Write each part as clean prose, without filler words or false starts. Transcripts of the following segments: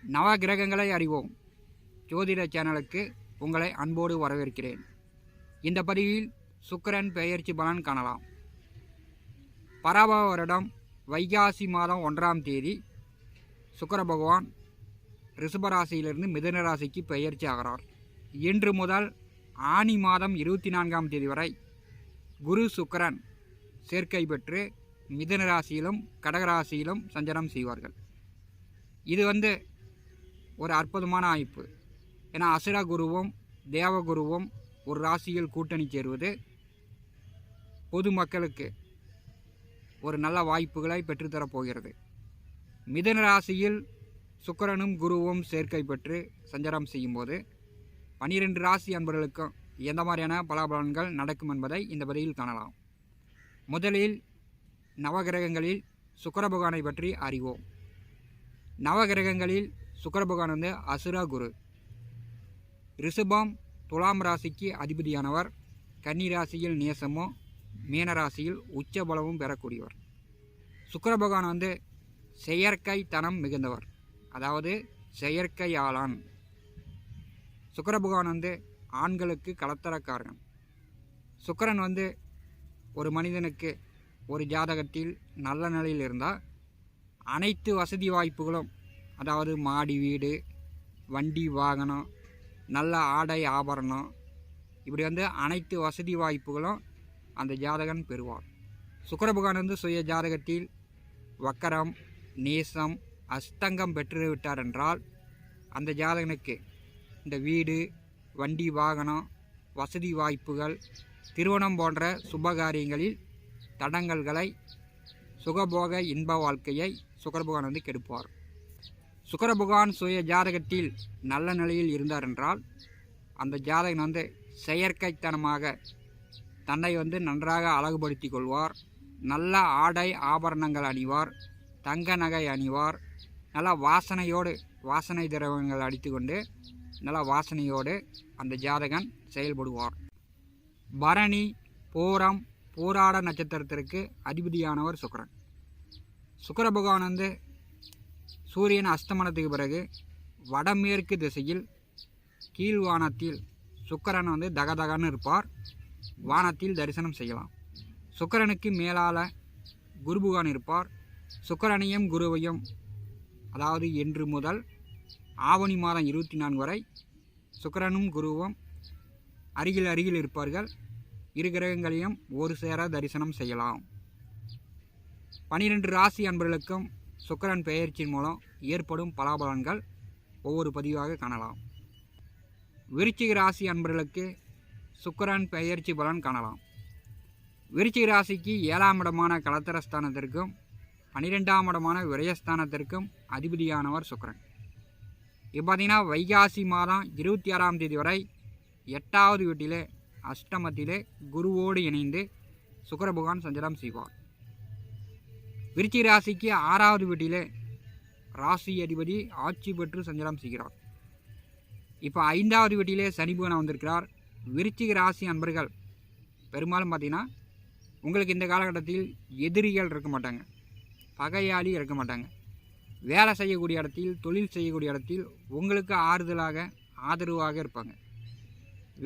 நவ கிரகங்களை அறிவோம் ஜோதிட சேனலுக்கு உங்களை அன்போடு வரவேற்கிறேன். இந்த பதிவில் சுக்கிரன் பெயர்ச்சி பலன் காணலாம். பராபவ வருடம் வைகாசி மாதம் 1ஆம் தேதி சுக்கிர பகவான் ரிஷபராசியிலிருந்து மிதுன ராசிக்கு பெயர்ச்சி ஆகிறார். இன்று முதல் ஆனி மாதம் 24ஆம் தேதி வரை குரு சுக்கிரன் சேர்க்கை பெற்று மிதுன ராசியிலும் கடகராசியிலும் சஞ்சாரம் செய்வார்கள். இது ஒரு அற்புதமான அமைப்பு. ஏன்னா அசுர குருவும் தேவகுருவும் ஒரு ராசியில் கூட்டணி சேருவது பொதுமக்களுக்கு ஒரு நல்ல வாய்ப்புகளை பெற்றுத்தரப்போகிறது. மிதுன ராசியில் சுக்கிரனும் குருவும் சேர்க்கை பெற்று சஞ்சாரம் செய்யும்போது 12 ராசி அன்பர்களுக்கும் எந்த மாதிரியான பலாபலன்கள் நடக்கும் என்பதை இந்த பதிவில் காணலாம். முதலில் நவகிரகங்களில் சுக்கிர பகவானை பற்றி அறிவோம். நவகிரகங்களில் சுக்கிர பகவான் அசுர குரு. ரிஷபம் துலாம் ராசிக்கு அதிபதியானவர். கன்னி ராசியில் நேசமும் மீனராசியில் உச்ச பலமும் பெறக்கூடியவர். சுக்கிர பகவான் செயற்கை தனம் மிகுந்தவர், அதாவது செயற்கையாளான். சுக்கிர பகவான் ஆண்களுக்கு கலத்தரக்காரன். சுக்கிரன் ஒரு மனிதனுக்கு ஒரு ஜாதகத்தில் நல்ல நிலையில் இருந்தால் அனைத்து வசதி வாய்ப்புகளும், அதாவது மாடி வீடு, வண்டி வாகனம், நல்ல ஆடை ஆபரணம், இப்படி அனைத்து வசதி வாய்ப்புகளும் அந்த ஜாதகன் பெறுவார். சுக்கிர பகவான் சுய ஜாதகத்தில் வக்கரம், நேசம், அஸ்தங்கம் பெற்றுவிட்டார் என்றால் அந்த ஜாதகனுக்கு இந்த வீடு, வண்டி வாகனம், வசதி வாய்ப்புகள், திருமணம் போன்ற சுபகாரியங்களில் தடங்கல்களை, சுகபோக இன்ப வாழ்க்கையை சுக்கிர பகவான் கெடுப்பார். சுக்கிர பகவான் சுய ஜாதகத்தில் நல்ல நிலையில் இருந்தார் என்றால் அந்த ஜாதகன் செயற்கைத்தனமாக தன்னை நன்றாக அழகுபடுத்தி கொள்வார். நல்ல ஆடை ஆபரணங்கள் அணிவார், தங்க நகை அணிவார், நல்ல வாசனை திரவங்கள் அடித்து கொண்டு நல்ல வாசனையோடு அந்த ஜாதகன் செயல்படுவார். பரணி, பூரம், பூராட நட்சத்திரத்திற்கு அதிபதியானவர் சுக்கிரன். சுக்கிர பகவான் சூரியன் அஸ்தமனத்துக்கு பிறகு வடமேற்கு திசையில் கீழ்வானத்தில் சுக்கிரன் தகதகன்னு இருப்பார். வானத்தில் தரிசனம் செய்யலாம். சுக்கிரனுக்கு மேலால் குரு பகவான் இருப்பார். சுக்கிரனையும் குருவையும், அதாவது இன்று முதல் ஆவணி மாதம் 24 வரை சுக்கிரனும் குருவும் அருகில் இருப்பார்கள். இரு கிரகங்களையும் ஒரு சேர தரிசனம் செய்யலாம். 12 ராசி அன்பர்களுக்கும் சுக்கிரன் பெயர்ச்சியின் மூலம் ஏற்படும் பலாபலன்கள் ஒவ்வொரு பதிவாக காணலாம். விருச்சிக ராசி அன்பர்களுக்கு சுக்கிரன் பெயர்ச்சி பலன் காணலாம். விருச்சிக ராசிக்கு 7ஆம் இடமான கலத்தரஸ்தானத்திற்கும் 12ஆம் இடமான விரயஸ்தானத்திற்கும் அதிபதியானவர் சுக்கிரன். இப்போ பார்த்தீங்கன்னா வைகாசி மாதம் 26ஆம் தேதி வரை 8வது வீட்டிலே அஷ்டமத்திலே குருவோடு இணைந்து சுக்கிர பகவான் சஞ்சாரம் செய்வார். விருச்சிக ராசிக்கு 6வது வீட்டிலே ராசி அதிபதி ஆட்சி பெற்று சஞ்சாரம் செய்கிறார். இப்போ 5வது வீட்டிலே சனி பகவான் வந்திருக்கிறார். விருச்சிக ராசி அன்பர்கள் பெரும்பாலும் பார்த்தீங்கன்னா உங்களுக்கு இந்த காலகட்டத்தில் எதிரிகள் இருக்க மாட்டாங்க, பகையாளி இருக்க மாட்டாங்க. வேலை செய்யக்கூடிய இடத்தில், தொழில் செய்யக்கூடிய இடத்தில் உங்களுக்கு ஆதரவாக இருப்பாங்க.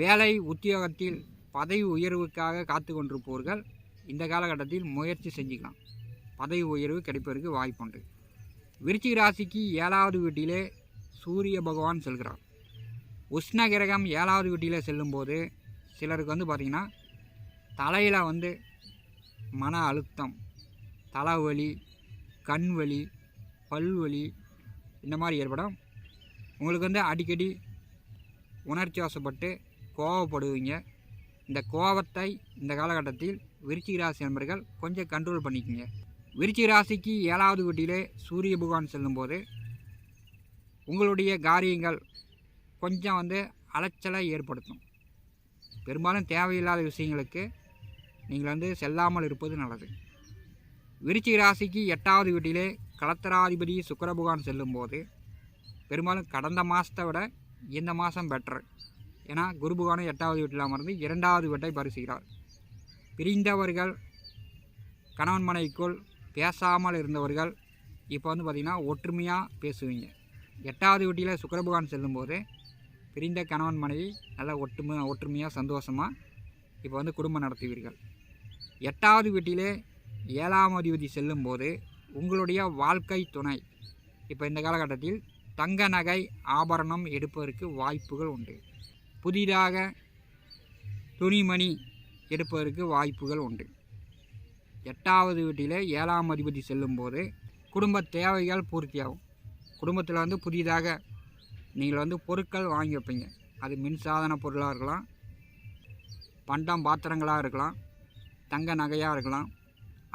வேலை உத்தியோகத்தில் பதவி உயர்வுக்காக காத்து கொண்டிருப்பவர்கள் இந்த காலகட்டத்தில் முயற்சி செஞ்சுக்கலாம். பதவி உயர்வு கிடைப்பதற்கு வாய்ப்புண்டு. விருச்சிக ராசிக்கு 7வது வீட்டிலே சூரிய பகவான் செல்கிறார். உஷ்ண கிரகம் 7வது வீட்டிலே செல்லும்போது சிலருக்கு பார்த்திங்கன்னா தலையில் மன அழுத்தம், தலைவலி, கண்வலி, பல்வலி இந்த மாதிரி ஏற்படும். உங்களுக்கு அடிக்கடி உணர்ச்சி வசப்பட்டு கோவப்படுவீங்க. இந்த கோபத்தை இந்த காலகட்டத்தில் விருச்சிக ராசி நண்பர்கள் கொஞ்சம் கண்ட்ரோல் பண்ணிக்கோங்க. விருச்சிக ராசிக்கு 7வது வீட்டிலே சூரிய பகவான் செல்லும்போது உங்களுடைய காரியங்கள் கொஞ்சம் அலைச்சலை ஏற்படுத்தும். பெரும்பாலும் தேவையில்லாத விஷயங்களுக்கு நீங்கள் செல்லாமல் இருப்பது நல்லது. விருச்சிக ராசிக்கு 8வது வீட்டிலே கலத்தராதிபதி சுக்கிர பகவான் செல்லும்போது பெரும்பாலும் கடந்த மாதத்தை விட இந்த மாதம் பெட்டர். ஏன்னா குரு பகவான் 8வது வீட்டில் அமர்ந்து 2வது வீட்டை பரிசுகிறார். பிரிந்தவர்கள், கணவன் மனைவிக்குள் பேசாமல் இருந்தவர்கள் இப்போ பார்த்திங்கன்னா ஒற்றுமையாக பேசுவீங்க. 8வது வீட்டில் சுக்கிர பகவான் செல்லும்போது பிரிந்த கணவன் மனைவி நல்லா ஒற்றுமையாக சந்தோஷமாக இப்போ வந்து குடும்பம் நடத்துவீர்கள். 8வது வீட்டிலே 7ஆம் அதிபதி செல்லும்போது உங்களுடைய வாழ்க்கை துணை இப்போ இந்த காலகட்டத்தில் தங்க நகை ஆபரணம் எடுப்பதற்கு வாய்ப்புகள் உண்டு. புதிதாக துணிமணி எடுப்பதற்கு வாய்ப்புகள் உண்டு. 8வது வீட்டில் 7ஆம் அதிபதி செல்லும்போது குடும்ப தேவைகள் பூர்த்தியாகும். குடும்பத்தில் வந்து புதிதாக நீங்கள் வந்து பொருட்கள் வாங்கி வைப்பீங்க. அது மின்சாதன பொருளாக இருக்கலாம், பண்டம் பாத்திரங்களாக இருக்கலாம், தங்க நகையாக இருக்கலாம்,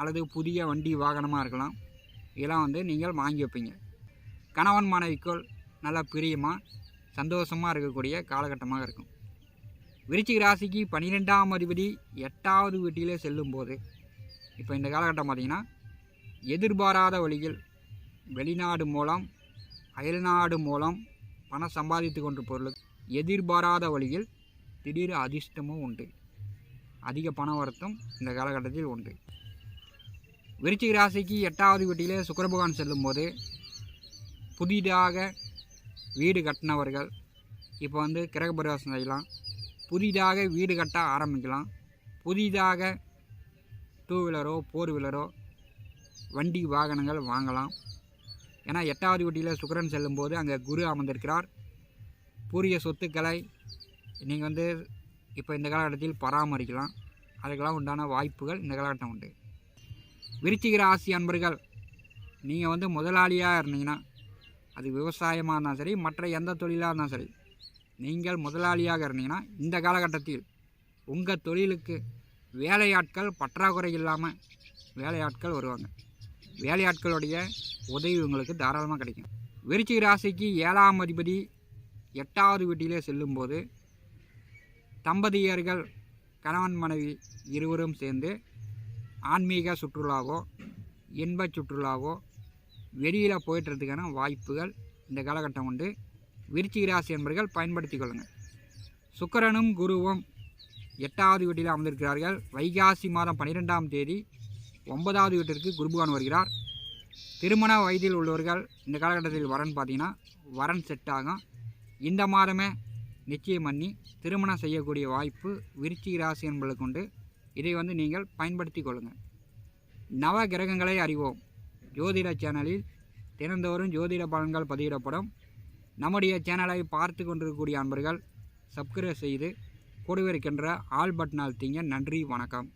அல்லது புதிய வண்டி வாகனமாக இருக்கலாம். இதெல்லாம் வந்து நீங்கள் வாங்கி வைப்பீங்க. கணவன் மனைவிக்குள் நல்லா பிரியமாக சந்தோஷமாக இருக்கக்கூடிய காலகட்டமாக இருக்கும். விருச்சிக ராசிக்கு 12ஆம் அதிபதி 8வது வீட்டிலே செல்லும்போது இப்போ இந்த காலகட்டம் பார்த்திங்கன்னா எதிர்பாராத வழியில் வெளிநாடு மூலம் அயல்நாடு மூலம் பணம் சம்பாதித்து கொண்டு பொருள் எதிர்பாராத வழியில் திடீர் அதிர்ஷ்டமும் உண்டு. அதிக பண வரத்தும் இந்த காலகட்டத்தில் உண்டு. விருச்சிக ராசிக்கு 8வது வீட்டிலே சுக்கிர பகவான் செல்லும்போது புதிதாக வீடு கட்டினவர்கள் இப்போ வந்து கிரகப்பிரவேசம் செய்யலாம், புதிதாக வீடு கட்ட ஆரம்பிக்கலாம், புதிதாக 2 வீலரோ 4 வீலரோ வண்டி வாகனங்கள் வாங்கலாம். ஏன்னா 8வது வீட்டில் சுக்கிரன் செல்லும்போது அங்கே குரு அமர்ந்திருக்கிறார். பூரிய சொத்துக்களை நீங்கள் வந்து இப்போ இந்த காலகட்டத்தில் பராமரிக்கலாம். அதுக்கெல்லாம் உண்டான வாய்ப்புகள் இந்த காலகட்டம் உண்டு. விருச்சிக ராசி அன்பர்கள், நீங்கள் வந்து முதலாளியாக இருந்தீங்கன்னா அது விவசாயமாக இருந்தாலும் சரி, மற்ற எந்த தொழிலாக இருந்தாலும் சரி, நீங்கள் முதலாளியாக இருந்தீங்கன்னா இந்த காலகட்டத்தில் உங்கள் தொழிலுக்கு வேலையாட்கள் பற்றாக்குறை இல்லாமல் வேலையாட்கள் வருவாங்க. வேலையாட்களுடைய உதவி உங்களுக்கு தாராளமாக கிடைக்கும். விருச்சிக ராசிக்கு 7ஆம் அதிபதி 8வது வீட்டிலே செல்லும்போது தம்பதியர்கள் கணவன் மனைவி இருவரும் சேர்ந்து ஆன்மீக சுற்றுலாவோ இன்ப சுற்றுலாவோ வெளியில் போய்ட்டுறதுக்கான வாய்ப்புகள் இந்த காலகட்டம் உண்டு. விருச்சிக ராசி என்பர்கள் பயன்படுத்தி கொள்ளுங்கள். சுக்கிரனும் குருவும் 8வது வீட்டில் அமர்ந்திருக்கிறார்கள். வைகாசி மாதம் 12ஆம் தேதி 9வது வீட்டிற்கு குருபகவான் வருகிறார். திருமண வயதில் உள்ளவர்கள் இந்த காலகட்டத்தில் வரன் பார்த்தீங்கன்னா வரன் செட் ஆகும். இந்த மாதமே நிச்சயம் பண்ணி திருமணம் செய்யக்கூடிய வாய்ப்பு விருச்சிக ராசி என்பர்களுக்கு உண்டு. இதை வந்து நீங்கள் பயன்படுத்தி கொள்ளுங்கள். நவ கிரகங்களை அறிவோம் ஜோதிட சேனலில் தினந்தோறும் ஜோதிட பலன்கள் பதிவிடப்படும். நம்முடைய சேனலை பார்த்து கொண்டிருக்கக்கூடிய அன்பர்கள் சப்ஸ்கிரைப் செய்து கூடவே இருக்கின்ற ஆல் பட்டன் அழுத்திங்க. நன்றி, வணக்கம்.